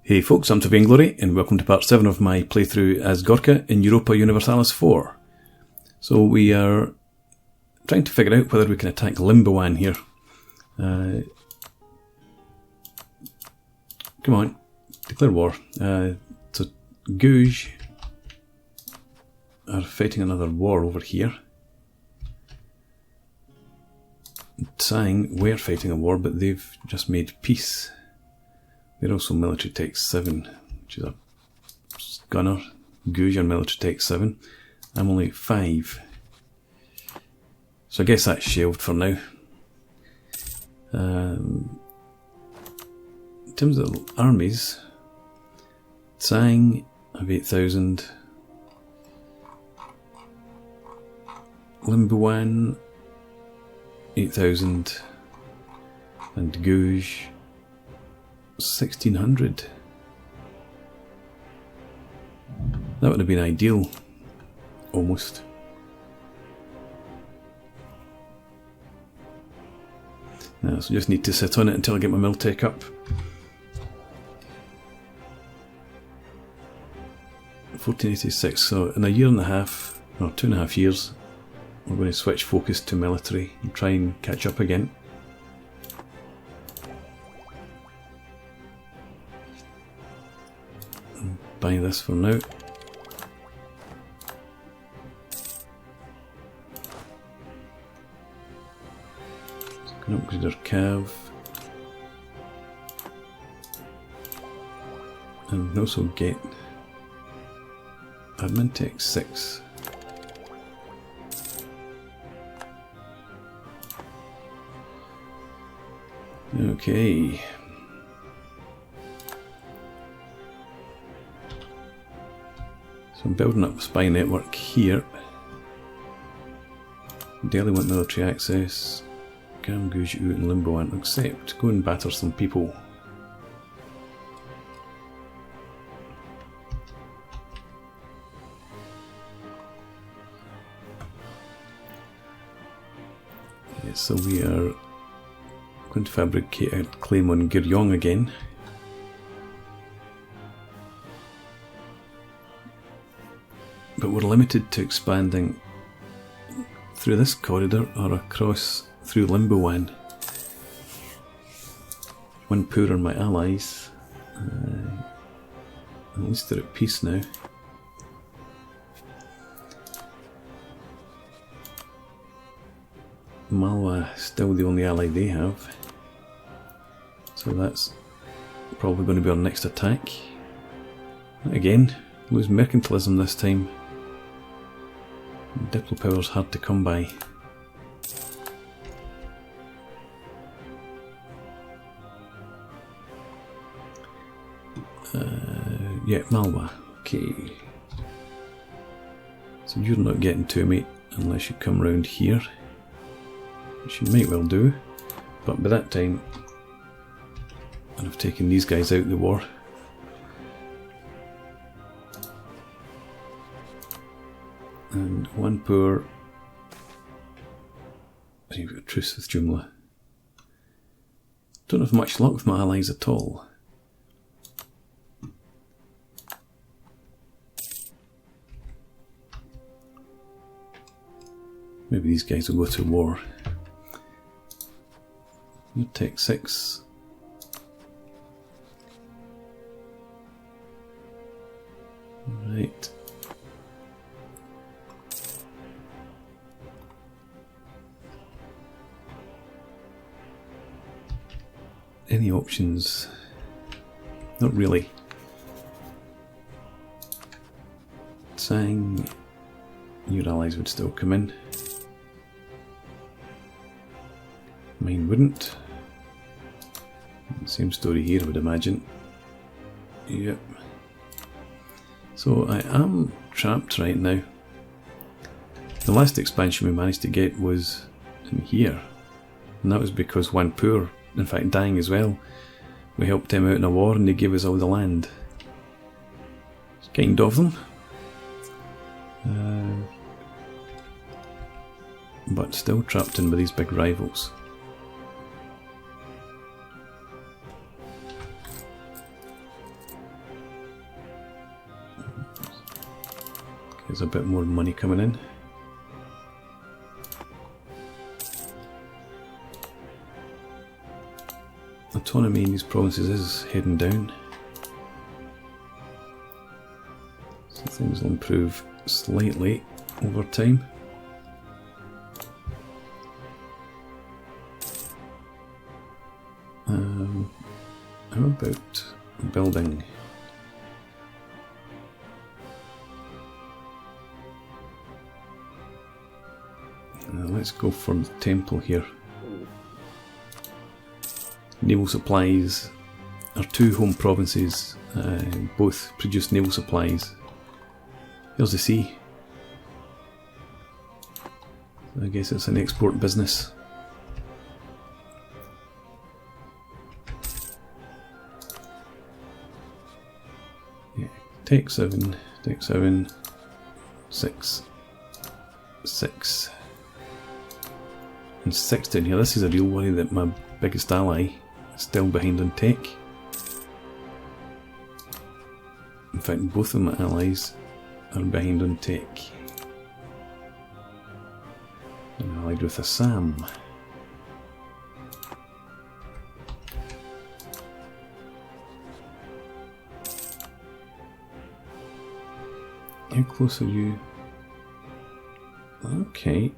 Hey folks, I'm Vainglory and welcome to part 7 of my playthrough as Gorkha in Europa Universalis IV. So we are trying to figure out whether we can attack Limboan here. Come on, declare war. So Gouge are fighting another war over here. Tsang, we're fighting a war, but they've just made peace. They're also military tech 7, which is a gunner. Gouge are military tech 7. I'm only 5. So I guess that's shelved for now. In terms of armies, Tsang have 8,000. Limboan 8,000. And Gouge 1,600. That would have been ideal, almost. So just need to sit on it until I get my mill tech up. 1486. So in a year and a half, or 2.5 years, we're going to switch focus to military and try and catch up again. Buy this for now. Can upgrade our cav. And also get admin tech 6. Okay. So I'm building up a spy network here. Delhi want military access. Gam, Gouge, and Limboan accept. Go and batter some people. Yeah, so we are going to fabricate a claim on Giryong again. But we're limited to expanding through this corridor or across through Limboan. One poor are my allies. At least they're at peace now. Malwa still the only ally they have. So that's probably going to be our next attack. Again, lose mercantilism this time. Diplo power's hard to come by. Yeah, Malwa. Okay. So you're not getting to me unless you come round here. Which you might well do. But by that time, I'd have taken these guys out of the war. And one poor. You've got a truce with Jumla. Don't have much luck with my allies at all. Maybe these guys will go to war. You take 6. Right. Any options? Not really. Tsang, your allies would still come in. Mine wouldn't. Same story here, I would imagine. Yep. So I am trapped right now. The last expansion we managed to get was in here. And that was because Wanpur, in fact Dang as well, we helped him out in a war and they gave us all the land. It's kind of them. But still trapped in with these big rivals. There's a bit more money coming in. Autonomy in these provinces is heading down, so things will improve slightly over time. How about building? Let's go for the temple here. Naval supplies. Our two home provinces both produce naval supplies. Here's the sea. I guess it's an export business. Yeah, Tech 7, 6, 6. And 6 down here. This is a real worry that my biggest ally is still behind on tech. In fact, both of my allies are behind on tech. I'm allied with Assam. How close are you? Okay.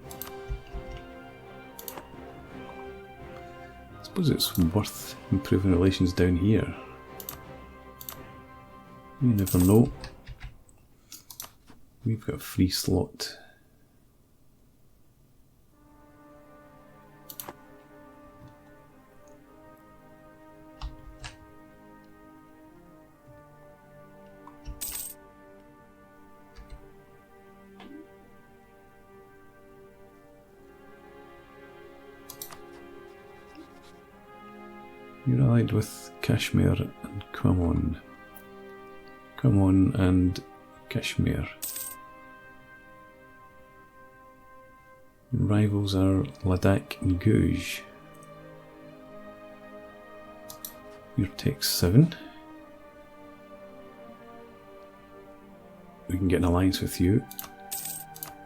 I suppose it's worth improving relations down here. You never know. We've got a free slot. You're allied with Kashmir and Come on and Kashmir. Rivals are Ladakh and Guj. Your tech's 7. We can get an alliance with you.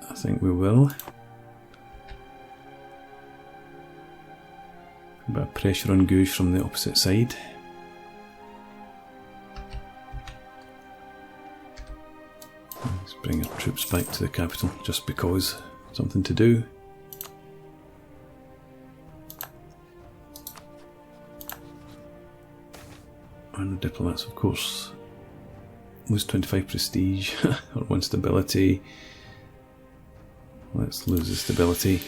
I think we will. A bit of pressure on Guj from the opposite side. Let's bring our troops back to the capital just because. Something to do. And the diplomats, of course. Lose 25 prestige or 1 stability. Let's lose the stability.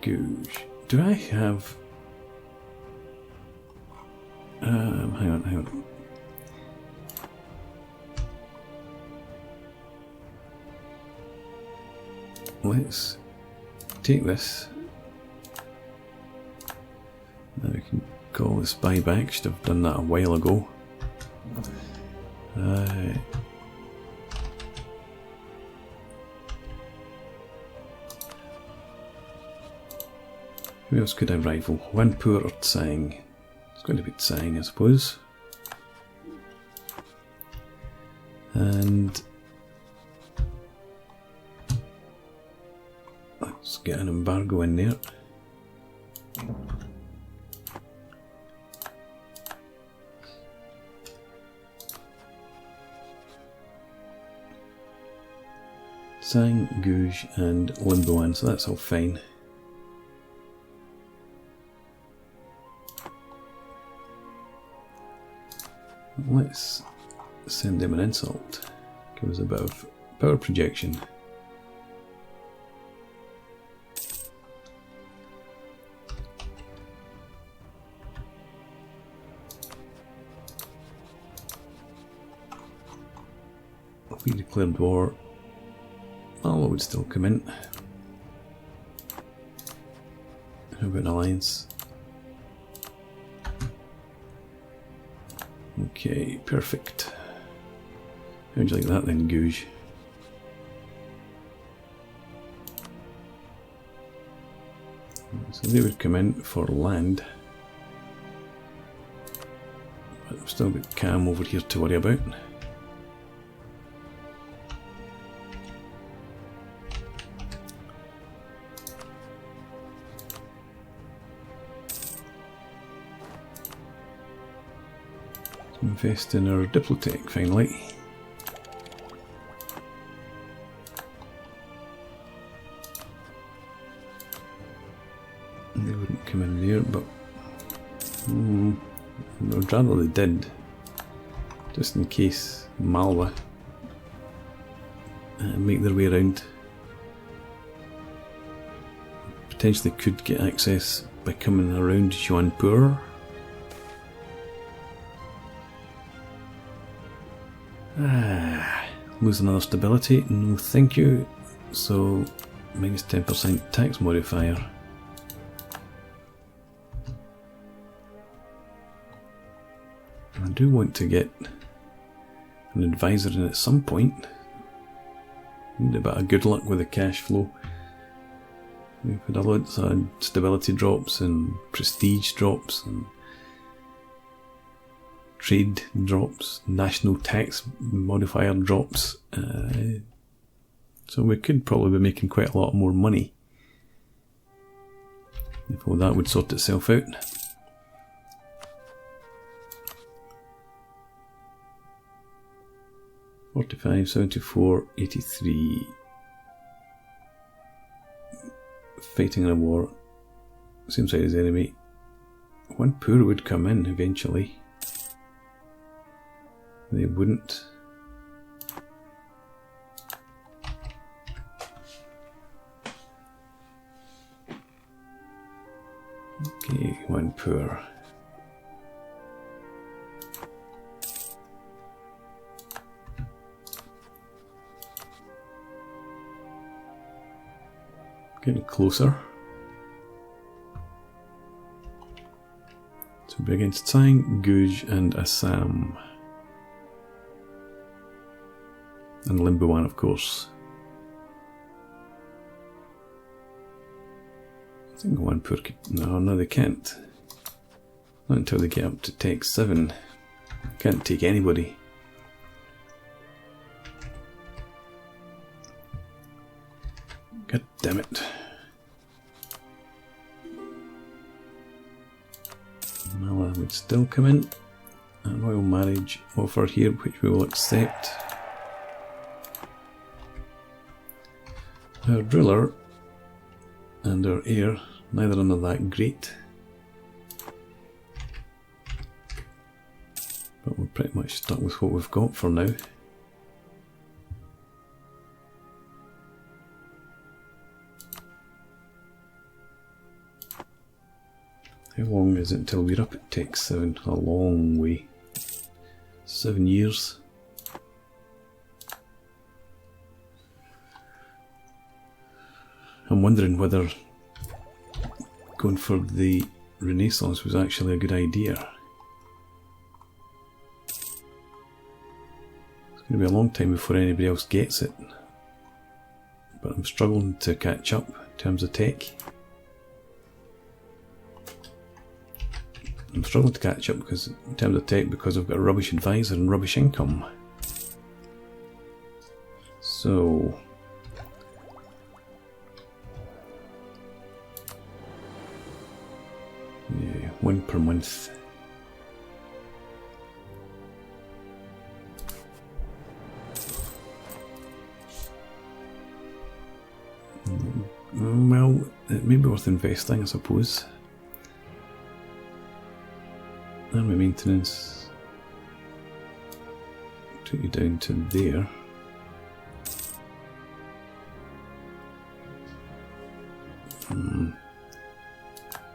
Guj. Do I have... hang on. Let's take this. Now we can call this buyback. Should have done that a while ago. Who else could I rival? Wanpur or Tsang? It's going to be Tsang, I suppose. And let's get an embargo in there. Tsang, Guj and Limboan, so that's all fine. Let's send them an insult. Give us a bit of power projection. If we declared war, Alva would still come in. How about an alliance? Okay, perfect. How'd you like that then, Guj? So they would come in for land. But I've still got Cam over here to worry about. Invest in our Diplotech finally. They wouldn't come in there, but I'd rather they did, just in case Malwa make their way around. Potentially could get access by coming around Juanpur. Lose another stability, no thank you. So minus 10% tax modifier. I do want to get an advisor in at some point. Need a bit of good luck with the cash flow. We've had a lot of stability drops and prestige drops and trade drops, national tax modifier drops, so we could probably be making quite a lot more money if all that would sort itself out. $45, $74, $83. Fighting in a war, same side as enemy. One poor would come in eventually. They wouldn't. Okay, one poor. Getting closer. So we're against Tsang, Guj and Assam. And Limbuan, of course. I think Wanpur could... No, they can't. Not until they get up to Tech 7. Can't take anybody. God damn it. Mala would still come in. A royal marriage offer here, which we will accept. Our driller and our heir, neither of them are that great. But we're pretty much stuck with what we've got for now. How long is it until we're up at Tech 7? A long way. 7 years. I'm wondering whether going for the Renaissance was actually a good idea. It's going to be a long time before anybody else gets it. But I'm struggling to catch up in terms of tech. I'm struggling to catch up because in terms of tech because I've got a rubbish advisor and rubbish income. So... yeah, 1 per month. Well, it may be worth investing, I suppose. Army maintenance. Take you down to there.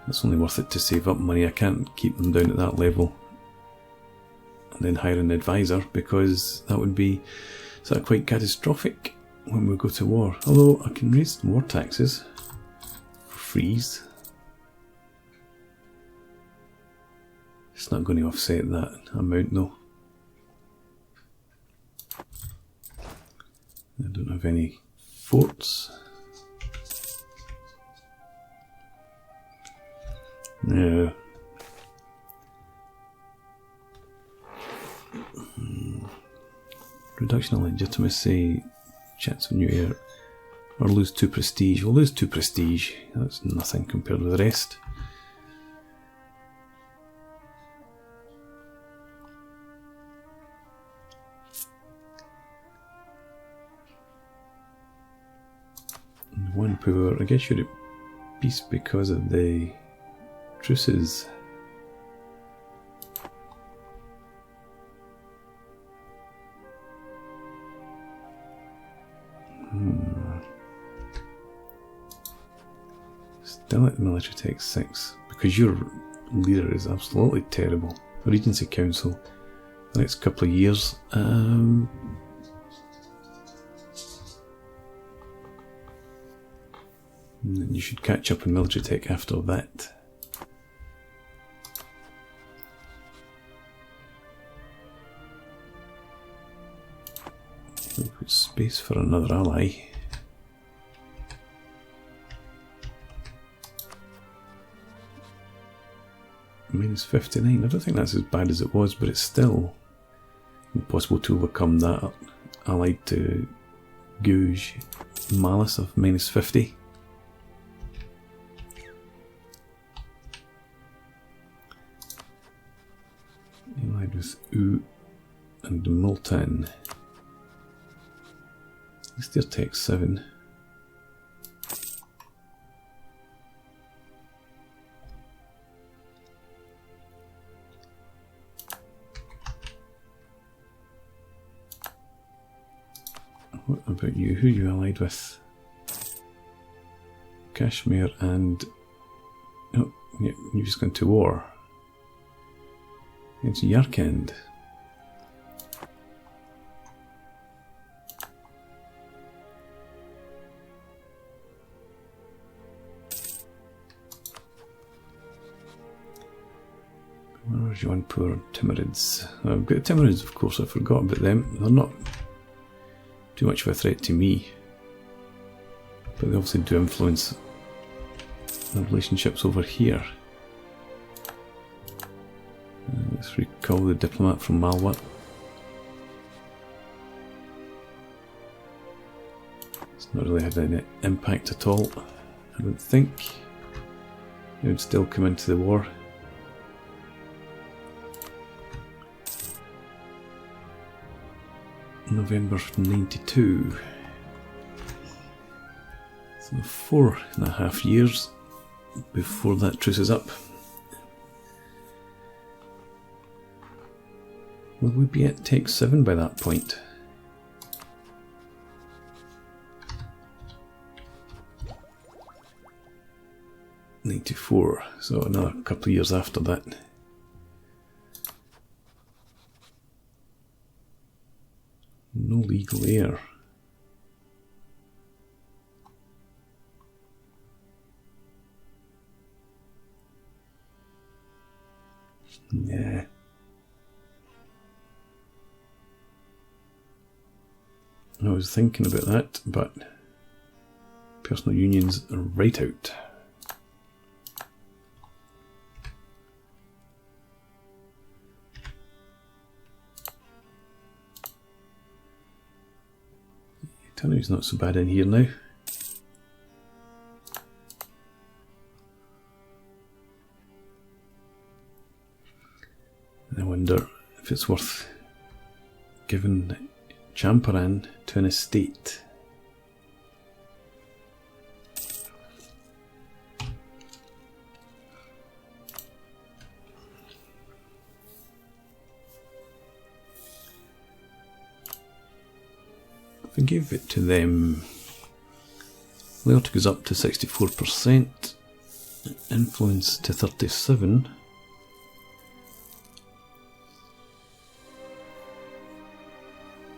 It's only worth it to save up money. I can't keep them down at that level and then hire an advisor because that would be sort of quite catastrophic when we go to war. Although I can raise war taxes for freeze. It's not going to offset that amount though. I don't have any forts. Yeah. Reduction of legitimacy, chance of new air, or lose 2 prestige. We'll lose 2 prestige, that's nothing compared with the rest. And 1 power, I guess you're at peace because of the truces. Still at the military tech 6 because your leader is absolutely terrible. The Regency Council, the next couple of years. And then you should catch up on military tech after that. We'll put space for another ally. Minus 59. I don't think that's as bad as it was, but it's still impossible to overcome that allied to Gouge malice of minus 50. Allied with U and Multan. It's their tech 7. What about you? Who are you allied with? Kashmir and... Oh, yeah, you've just gone to war. It's Yarkand. Where's your poor Timurids? I've got Timurids, of course, I forgot about them. They're not too much of a threat to me, but they obviously do influence the relationships over here. Let's recall the diplomat from Malwa. It's not really had any impact at all, I don't think. He would still come into the war. November 92. So 4.5 years before that truce is up. Will we be at Tech 7 by that point? '94, so another couple of years after that. No legal heir. Nah. I was thinking about that, but personal unions are right out. Autonomy's not so bad in here now. I wonder if it's worth giving Champaran to an estate. If I give it to them, loyalty goes up to 64%, influence to 37%.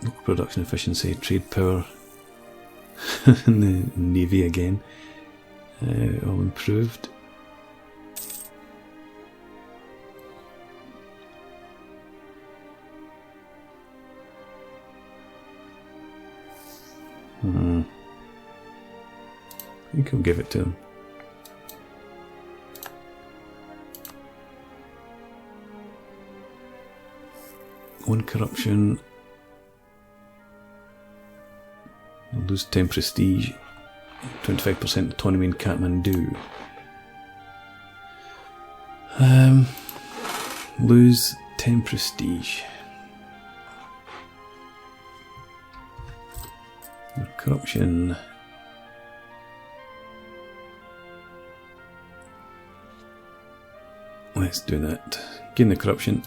Local production efficiency, trade power, and the Navy again, all improved. I think I'll give it to them. 1 corruption. We'll lose 10 prestige. 25% autonomy in Kathmandu. Lose 10 prestige. Corruption. Let's do that. Gain the corruption.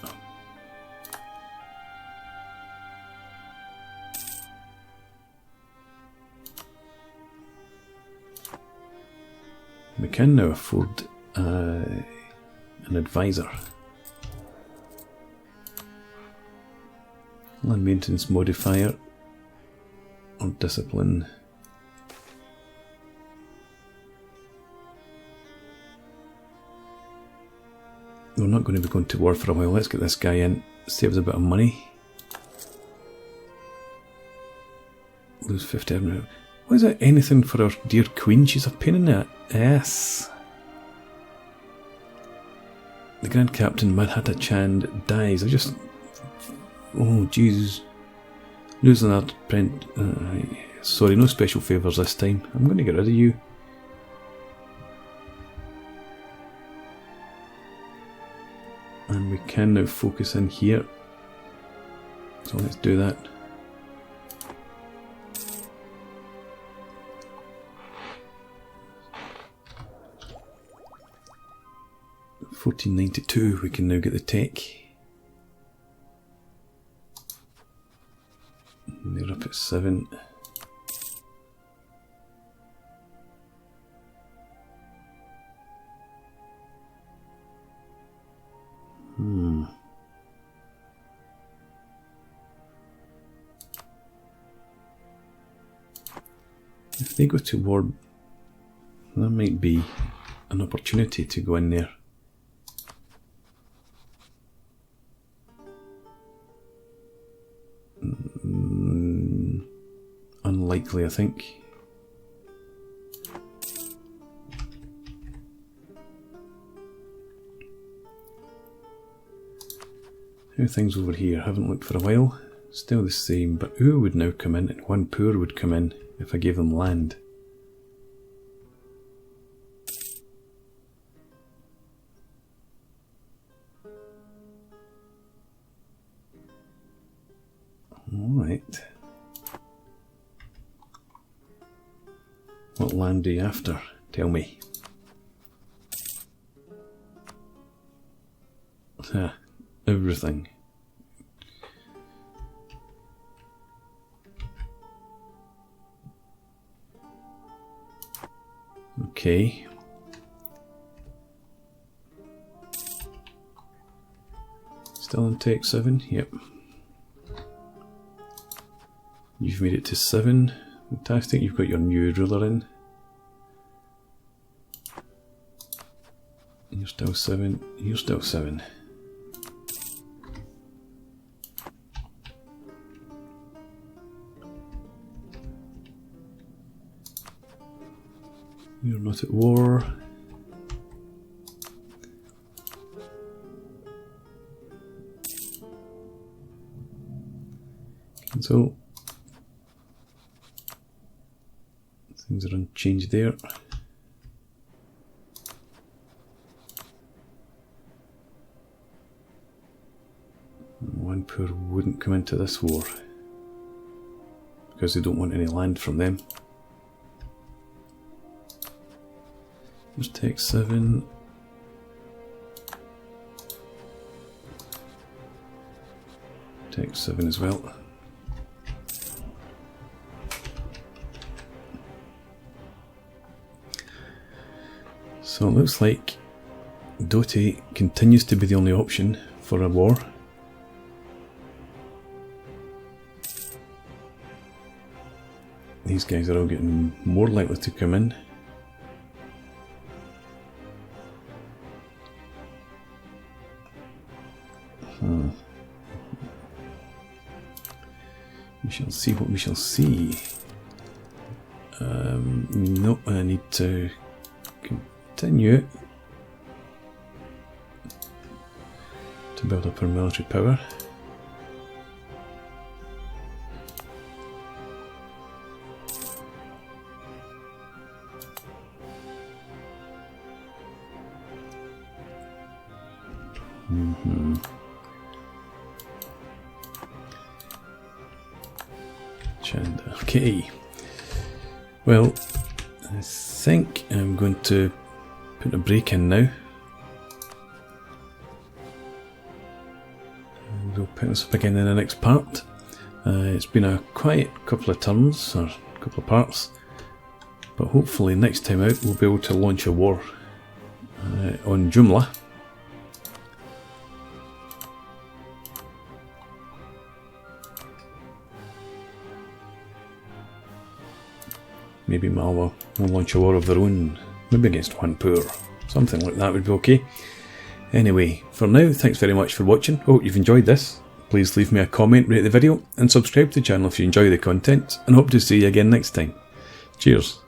We can now afford an advisor. Land maintenance modifier or discipline. We're not going to be going to war for a while. Let's get this guy in. Saves a bit of money. Lose 50 every. Why is that anything for our dear queen? She's a pain in the ass. The Grand Captain Madhata Chand dies. I just... Oh, Jesus. Losing that print. Sorry, no special favours this time. I'm going to get rid of you. And we can now focus in here. So let's do that. $1492, we can now get the tech. And they're up at 7. If they go to war, that might be an opportunity to go in there. Unlikely, I think. How are things over here? Haven't looked for a while. Still the same, but who would now come in? And one poor would come in if I gave them land. Alright. What land are you after? Tell me. Everything. Okay. Still on take 7? Yep. You've made it to 7. Fantastic. You've got your new ruler in. You're still 7. You're still 7. You're not at war. So things are unchanged there. One poor wouldn't come into this war because they don't want any land from them. Here's take 7. Take 7 as well. So it looks like Doty continues to be the only option for a war. These guys are all getting more likely to come in. We shall see what we shall see. Nope, I need to continue to build up our military power. Okay. Well, I think I'm going to put a break in now. And we'll pick this up again in the next part. It's been a quiet couple of turns, or a couple of parts, but hopefully next time out we'll be able to launch a war on Joomla. Maybe Malwa will launch a war of their own, maybe against Wanpur. Something like that would be okay. Anyway, for now, thanks very much for watching. Hope you've enjoyed this. Please leave me a comment, rate the video, and subscribe to the channel if you enjoy the content, and hope to see you again next time. Cheers.